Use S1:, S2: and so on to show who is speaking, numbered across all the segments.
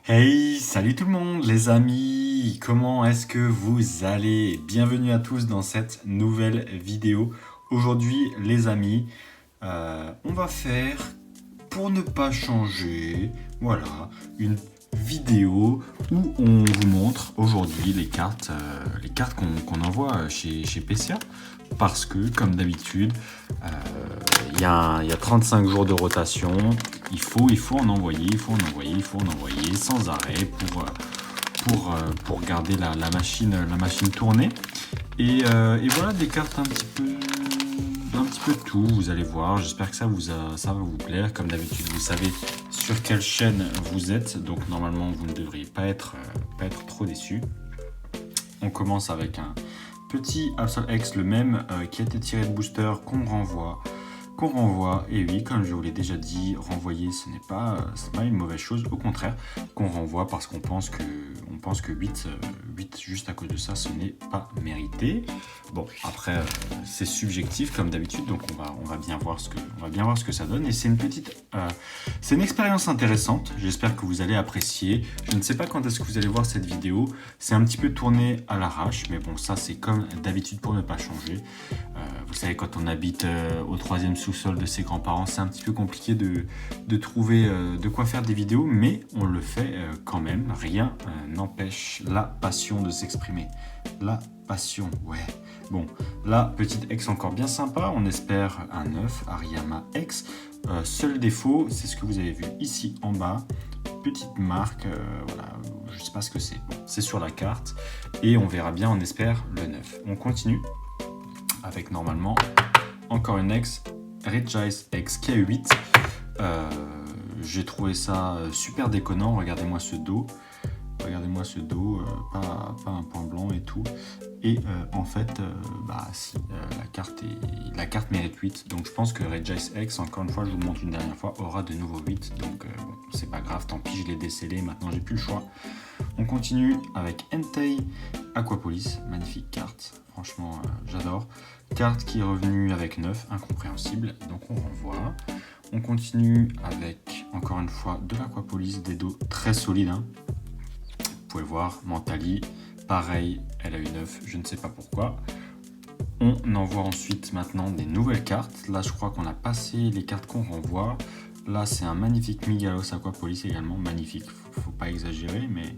S1: Hey, salut tout le monde les amis, comment est-ce que vous allez? Bienvenue à tous dans cette nouvelle vidéo. Aujourd'hui les amis, on va faire, pour ne pas changer, voilà, une vidéo où on vous montre aujourd'hui les cartes qu'on envoie chez PCA. Parce que, comme d'habitude, il y a 35 jours de rotation. Il faut en envoyer, il faut en envoyer sans arrêt pour garder la machine tournée. Et voilà, des cartes un petit peu de tout, vous allez voir. J'espère que ça va vous plaire. Comme d'habitude, vous savez sur quelle chaîne vous êtes. Donc normalement, vous ne devriez pas être trop déçus. On commence avec un petit Absol X, le même qui a été tiré de booster, qu'on renvoie. Et oui, comme je vous l'ai déjà dit, renvoyer ce n'est pas une mauvaise chose, au contraire, qu'on renvoie parce qu'on pense que 8 juste à cause de ça, ce n'est pas mérité. Bon, après, c'est subjectif comme d'habitude, donc on va bien voir ce que ça donne. Et c'est une expérience intéressante, j'espère que vous allez apprécier. Je ne sais pas quand est-ce que vous allez voir cette vidéo, c'est un petit peu tourné à l'arrache, mais bon, ça c'est comme d'habitude pour ne pas changer. Vous savez, quand on habite au 3e sous-sol de ses grands-parents, c'est un petit peu compliqué de trouver de quoi faire des vidéos, mais on le fait quand même. Rien n'empêche la passion de s'exprimer. La passion, ouais. Bon, là, petite ex encore bien sympa, on espère un 9, Ariyama X. Seul défaut, c'est ce que vous avez vu ici en bas. Petite marque, voilà, je sais pas ce que c'est. Bon, c'est sur la carte, et on verra bien, on espère le 9. On continue avec normalement encore une ex, Regice X qui a 8. J'ai trouvé ça super déconnant. Regardez-moi ce dos. Pas un point blanc et tout. Et en fait, si, la carte mérite 8. Donc je pense que Regice X, encore une fois, je vous le montre une dernière fois, aura de nouveau 8. Donc bon, c'est pas grave, tant pis, je l'ai décellé. Maintenant, j'ai plus le choix. On continue avec Entei Aquapolis. Magnifique carte. Franchement, j'adore. Carte qui est revenue avec 9, incompréhensible. Donc on renvoie. On continue avec, encore une fois, de l'Aquapolis, des dos très solides. Hein. Vous pouvez voir, Mentali, pareil, elle a eu 9, je ne sais pas pourquoi. On envoie ensuite maintenant des nouvelles cartes. Là, je crois qu'on a passé les cartes qu'on renvoie. Là, c'est un magnifique Migalos Aquapolis également, magnifique. Faut pas exagérer, mais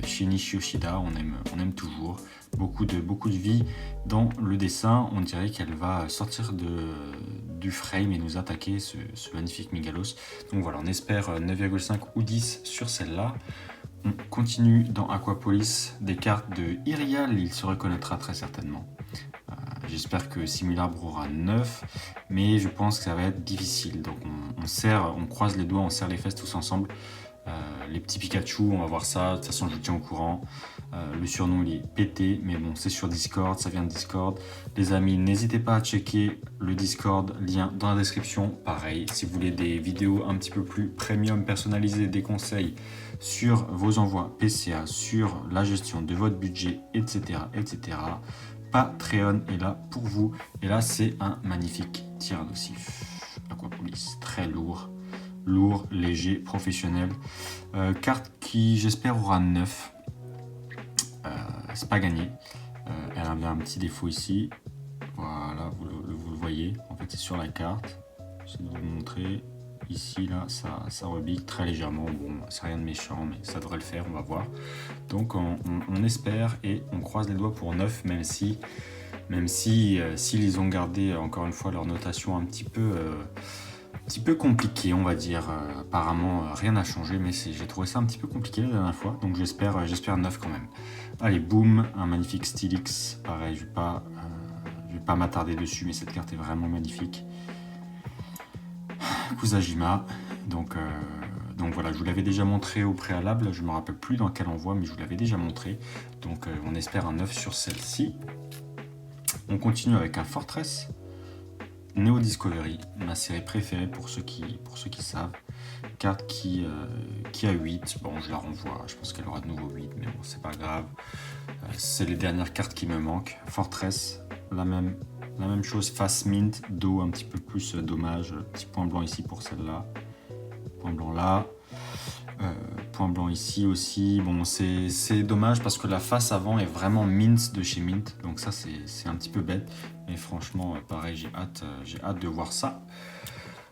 S1: Shinichi Yoshida, on aime toujours. Beaucoup de vie dans le dessin. On dirait qu'elle va sortir du frame et nous attaquer, ce magnifique Migalos. Donc voilà, on espère 9,5 ou 10 sur celle-là. On continue dans Aquapolis, des cartes de Irial, il se reconnaîtra très certainement. J'espère que Simulabre aura 9, mais je pense que ça va être difficile. Donc on croise les doigts, on serre les fesses tous ensemble. Les petits Pikachu, on va voir ça, de toute façon je vous tiens au courant. Le surnom il est pété, mais bon, c'est sur Discord, ça vient de Discord. Les amis, n'hésitez pas à checker le Discord, lien dans la description. Pareil, si vous voulez des vidéos un petit peu plus premium, personnalisées, des conseils sur vos envois PCA, sur la gestion de votre budget, etc. Patreon est là pour vous. Et là, c'est un magnifique Tyrannosif Aquapolis, très lourd, léger, professionnel. Carte qui, j'espère, aura 9. C'est pas gagné. Elle a un petit défaut ici. Voilà, vous le voyez. En fait, c'est sur la carte. J'essaie de vous le montrer. Ici, là, ça rebique très légèrement. Bon, c'est rien de méchant, mais ça devrait le faire, on va voir. Donc, on espère et on croise les doigts pour 9, même si s'ils ont gardé, encore une fois, leur notation un petit peu compliquée, on va dire. Apparemment, rien n'a changé, mais j'ai trouvé ça un petit peu compliqué la dernière fois. Donc, j'espère 9 quand même. Allez, boum, un magnifique Stylix. Pareil, je vais pas m'attarder dessus, mais cette carte est vraiment magnifique. Kusajima, donc voilà, je vous l'avais déjà montré au préalable, je ne me rappelle plus dans quel envoi, mais je vous l'avais déjà montré, donc on espère un 9 sur celle-ci. On continue avec un Fortress, Neo Discovery, ma série préférée pour ceux qui savent, carte qui a 8, bon je la renvoie, je pense qu'elle aura de nouveau 8, mais bon c'est pas grave, c'est les dernières cartes qui me manquent. Fortress, la même chose, face mint, dos un petit peu plus dommage, petit point blanc ici pour celle-là, point blanc là. points blancs ici aussi. Bon, c'est dommage parce que la face avant est vraiment mint de chez Mint. Donc ça, c'est un petit peu bête. Mais franchement, pareil, j'ai hâte de voir ça.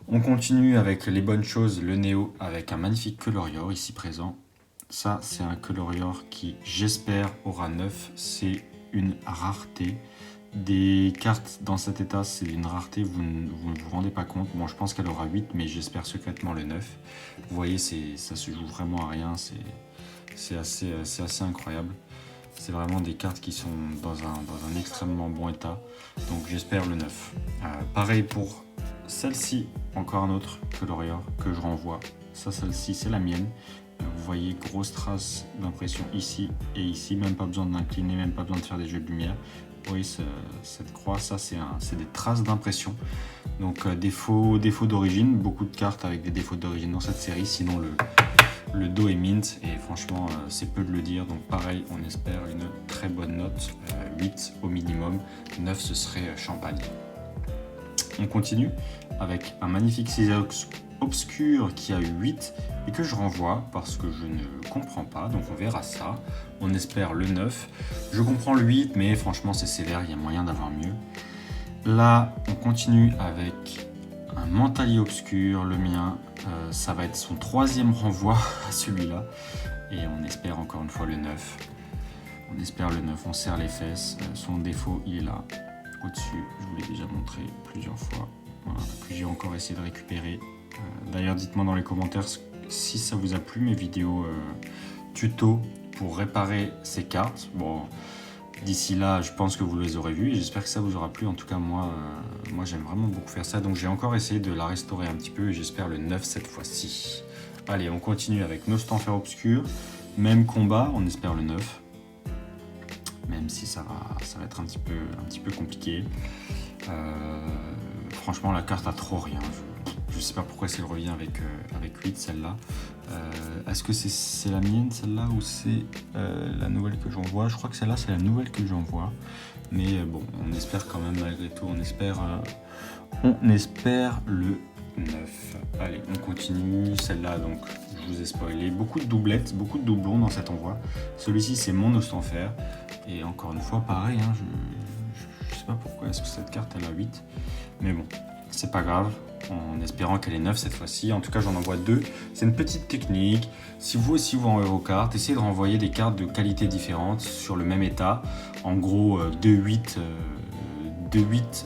S1: On continue avec les bonnes choses. Le Néo avec un magnifique Colorior ici présent. Ça, c'est un Colorior qui, j'espère, aura 9. C'est une rareté. Des cartes dans cet état, c'est une rareté, vous ne vous rendez pas compte. Bon, je pense qu'elle aura 8, mais j'espère secrètement le 9. Vous voyez, ça se joue vraiment à rien, c'est assez incroyable. C'est vraiment des cartes qui sont dans un extrêmement bon état, donc j'espère le 9. Pareil pour celle-ci, encore un autre Colorior que je renvoie. Ça, celle-ci, c'est la mienne. Vous voyez, grosse trace d'impression ici et ici, même pas besoin d'incliner, même pas besoin de faire des jeux de lumière. Oui, cette croix, ça c'est des traces d'impression. Donc défaut d'origine, beaucoup de cartes avec des défauts d'origine dans cette série, sinon le dos est mint et franchement c'est peu de le dire. Donc pareil, on espère une très bonne note, 8 au minimum, 9 ce serait champagne. On continue avec un magnifique Silex obscur qui a eu 8 et que je renvoie parce que je ne comprends pas, donc on verra ça. On espère le 9. Je comprends le 8, mais franchement c'est sévère, il y a moyen d'avoir mieux. Là, on continue avec un Mentalier obscur, le mien. Ça va être son 3e renvoi à celui-là. Et on espère encore une fois le 9. On espère le 9, on serre les fesses. Son défaut, il est là, au-dessus. Je vous l'ai déjà montré plusieurs fois. Voilà, que j'ai encore essayé de récupérer. D'ailleurs, dites-moi dans les commentaires si ça vous a plu, mes vidéos tuto pour réparer ces cartes. Bon, d'ici là, je pense que vous les aurez vues et j'espère que ça vous aura plu. En tout cas, moi j'aime vraiment beaucoup faire ça. Donc, j'ai encore essayé de la restaurer un petit peu et j'espère le 9 cette fois-ci. Allez, on continue avec Nostanfer obscur. Même combat, on espère le 9. Même si ça va être un petit peu compliqué. Franchement, la carte a trop rien. Je sais pas pourquoi elle revient avec 8, celle-là. Est-ce que c'est la mienne, celle-là, ou c'est la nouvelle que j'envoie? Je crois que celle-là, c'est la nouvelle que j'envoie. Mais bon, on espère quand même, malgré tout, on espère le 9. Allez, on continue. Celle-là, donc, je vous ai spoilé. Beaucoup de doublettes, beaucoup de doublons dans cet envoi. Celui-ci, c'est mon Nostanfer. Et encore une fois, pareil, hein, je sais pas pourquoi est-ce que cette carte, elle a 8. Mais bon, c'est pas grave. En espérant qu'elle est 9 cette fois-ci. En tout cas, j'en envoie 2. C'est une petite technique. Si vous aussi vous envoyez vos cartes, essayez de renvoyer des cartes de qualité différente sur le même état. En gros, 2-8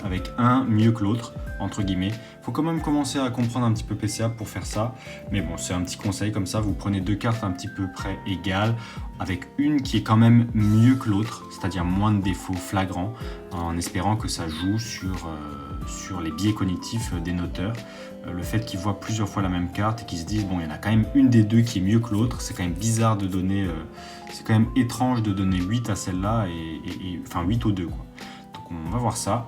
S1: avec un mieux que l'autre, entre guillemets. Il faut quand même commencer à comprendre un petit peu PCA pour faire ça. Mais bon, c'est un petit conseil comme ça. Vous prenez 2 cartes un petit peu près égales, avec une qui est quand même mieux que l'autre, c'est-à-dire moins de défauts flagrants, en espérant que ça joue sur les biais cognitifs des noteurs. Le fait qu'ils voient plusieurs fois la même carte et qu'ils se disent bon, il y en a quand même une des deux qui est mieux que l'autre, c'est quand même bizarre de donner, c'est quand même étrange de donner 8 à celle-là, enfin 8 aux deux quoi. Donc on va voir ça,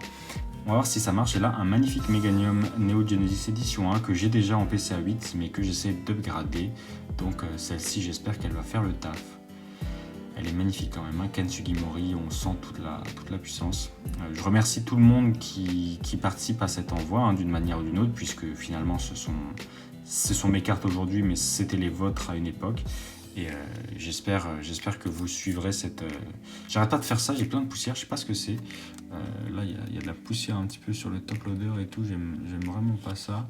S1: on va voir si ça marche. Et là, un magnifique Meganium Neo Genesis Edition 1 que j'ai déjà en PCA 8 mais que j'essaie d'upgrader. Donc celle-ci, j'espère qu'elle va faire le taf. Elle est magnifique quand même, hein. Ken Sugimori, on sent toute la puissance. Je remercie tout le monde qui participe à cet envoi, hein, d'une manière ou d'une autre, puisque finalement ce sont mes cartes aujourd'hui, mais c'était les vôtres à une époque. Et j'espère que vous suivrez cette... J'arrête pas de faire ça, j'ai plein de poussière, je sais pas ce que c'est. Là, il y a de la poussière un petit peu sur le top loader et tout, j'aime vraiment pas ça.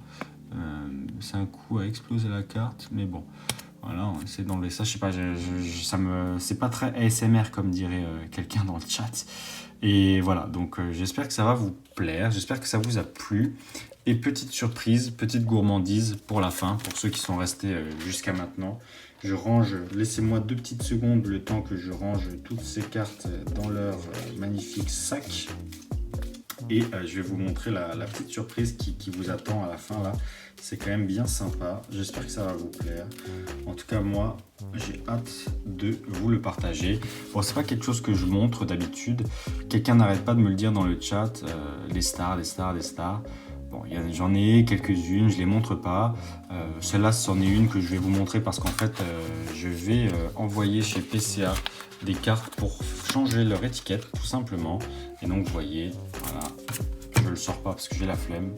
S1: C'est un coup à exploser la carte, mais bon... Voilà, on essaie d'enlever ça. Je sais pas, c'est pas très ASMR comme dirait quelqu'un dans le chat. Et voilà, donc j'espère que ça va vous plaire, j'espère que ça vous a plu. Et petite surprise, petite gourmandise pour la fin, pour ceux qui sont restés jusqu'à maintenant. Je range, laissez-moi 2 petites secondes, le temps que je range toutes ces cartes dans leur magnifique sac. Et je vais vous montrer la petite surprise qui vous attend à la fin là. C'est quand même bien sympa, j'espère que ça va vous plaire. En tout cas moi, j'ai hâte de vous le partager. Bon, c'est pas quelque chose que je montre d'habitude. Quelqu'un n'arrête pas de me le dire dans le chat, les stars. Bon, j'en ai quelques-unes, je les montre pas. Celle-là, c'en est une que je vais vous montrer parce qu'en fait, je vais envoyer chez PCA des cartes pour changer leur étiquette, tout simplement. Et donc, vous voyez, voilà, je le sors pas parce que j'ai la flemme.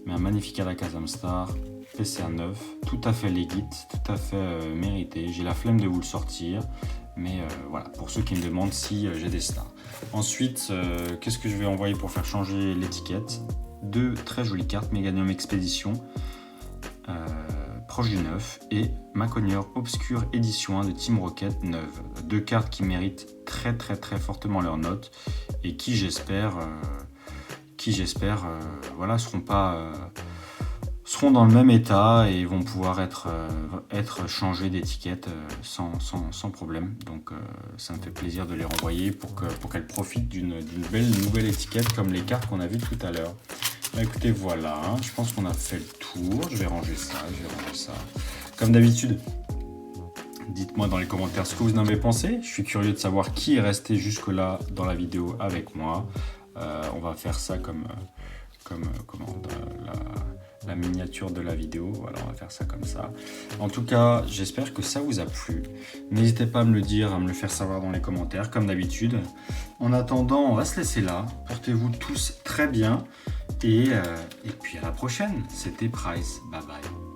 S1: Mais un magnifique Alakazam Star, PCA 9, tout à fait legit, tout à fait mérité. J'ai la flemme de vous le sortir, mais voilà, pour ceux qui me demandent si j'ai des stars. Ensuite, qu'est-ce que je vais envoyer pour faire changer l'étiquette? 2 très jolies cartes, Meganium Expédition, proche du 9, et Maconior Obscure Édition 1 de Team Rocket 9. 2 cartes qui méritent très très très fortement leur note et qui j'espère voilà, seront dans le même état et vont pouvoir être changés d'étiquette sans problème. Donc ça me fait plaisir de les renvoyer pour qu'elles profitent d'une belle nouvelle étiquette comme les cartes qu'on a vues tout à l'heure. Bah, écoutez, voilà, je pense qu'on a fait le tour. Je vais ranger ça. Comme d'habitude, dites-moi dans les commentaires ce que vous en avez pensé. Je suis curieux de savoir qui est resté jusque-là dans la vidéo avec moi. On va faire ça comme la miniature de la vidéo. Voilà, on va faire ça comme ça. En tout cas, j'espère que ça vous a plu. N'hésitez pas à me le dire, à me le faire savoir dans les commentaires, comme d'habitude. En attendant, on va se laisser là. Portez-vous tous très bien. Et puis à la prochaine. C'était Price. Bye bye.